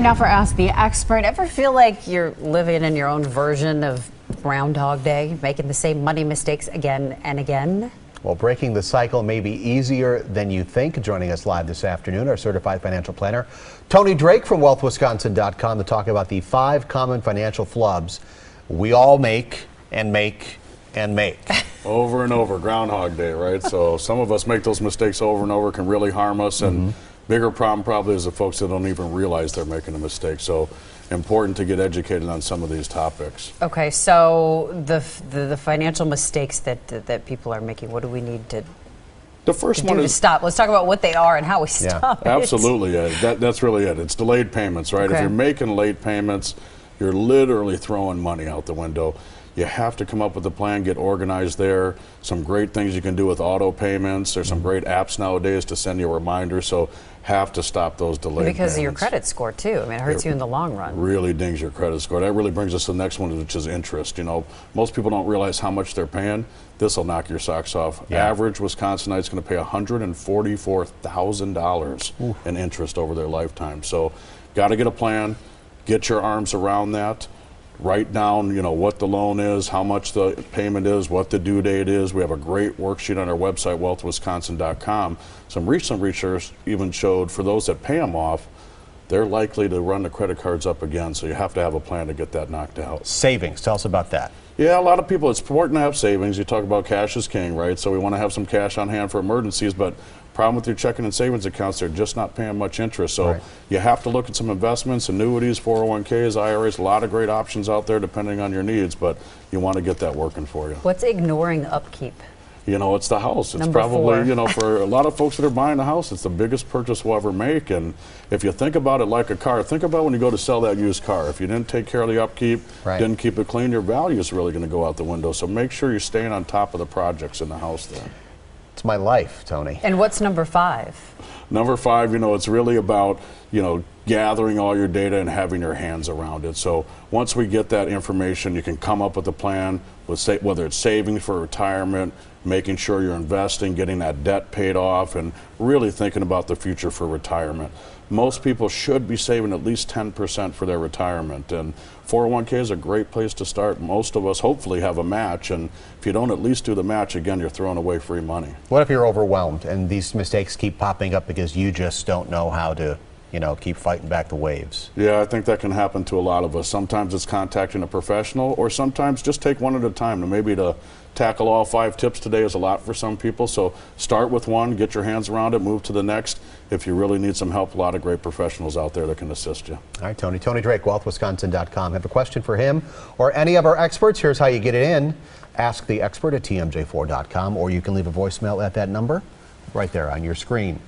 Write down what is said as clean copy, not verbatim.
Now for Ask the Expert, ever feel like you're living in your own version of Groundhog Day, making the same money mistakes again and again? Well, breaking the cycle may be easier than you think. Joining us live this afternoon, our certified financial planner, Tony Drake from wealthwisconsin.com, to talk about the 5 common financial flubs we all make and make and make. Over and over, Groundhog Day, right? So some of us make those mistakes over and over, can really harm us, and bigger problem probably is the folks that don't even realize they're making a mistake. So important to get educated on some of these topics. Okay, so the financial mistakes that people are making, what do we need to The first one is to stop? Let's talk about what they are and how we stop it. Absolutely, Ed. That's really it. It's delayed payments, right? Okay. If you're making late payments, you're literally throwing money out the window. You have to come up with a plan, get organized there. Some great things you can do with auto payments. There's some great apps nowadays to send you a reminder. So have to stop those delayed payments. Because of your credit score too. I mean, it hurts you in the long run. Really dings your credit score. That really brings us to the next one, which is interest. You know, most people don't realize how much they're paying. This will knock your socks off. Yeah. Average Wisconsinite's going to pay $144,000 in interest over their lifetime. So got to get a plan, get your arms around that. Write down, you know, what the loan is, how much the payment is, what the due date is. We have a great worksheet on our website, wealthwisconsin.com. Some recent research even showed for those that pay them off, they're likely to run the credit cards up again. So you have to have a plan to get that knocked out. Savings, tell us about that. Yeah, a lot of people, it's important to have savings. You talk about cash is king, right? So we want to have some cash on hand for emergencies, but problem with your checking and savings accounts, they're just not paying much interest. So you have to look at some investments, annuities, 401ks, IRAs, a lot of great options out there depending on your needs, but you want to get that working for you. What's ignoring upkeep? You know, it's the house. It's Number probably, 4. you know, for a lot of folks that are buying a house, it's the biggest purchase we'll ever make. And if you think about it like a car, think about when you go to sell that used car. If you didn't take care of the upkeep, didn't keep it clean, your value is really going to go out the window. So make sure you're staying on top of the projects in the house there. It's my life, Tony. And what's number 5? Number 5, you know, it's really about, you know, gathering all your data and having your hands around it. So once we get that information, you can come up with a plan, whether it's saving for retirement, making sure you're investing, getting that debt paid off, and really thinking about the future for retirement. Most people should be saving at least 10% for their retirement, and 401k is a great place to start. Most of us hopefully have a match, and if you don't at least do the match, again, you're throwing away free money. What if you're overwhelmed and these mistakes keep popping up because you just don't know how to, you know, keep fighting back the waves? Yeah, I think that can happen to a lot of us. Sometimes it's contacting a professional, or sometimes just take one at a time. And maybe to tackle all 5 tips today is a lot for some people. So start with one, get your hands around it, move to the next. If you really need some help, a lot of great professionals out there that can assist you. All right, Tony. Tony Drake, wealthwisconsin.com. Have a question for him or any of our experts? Here's how you get it in. Ask the expert at TMJ4.com, or you can leave a voicemail at that number right there on your screen.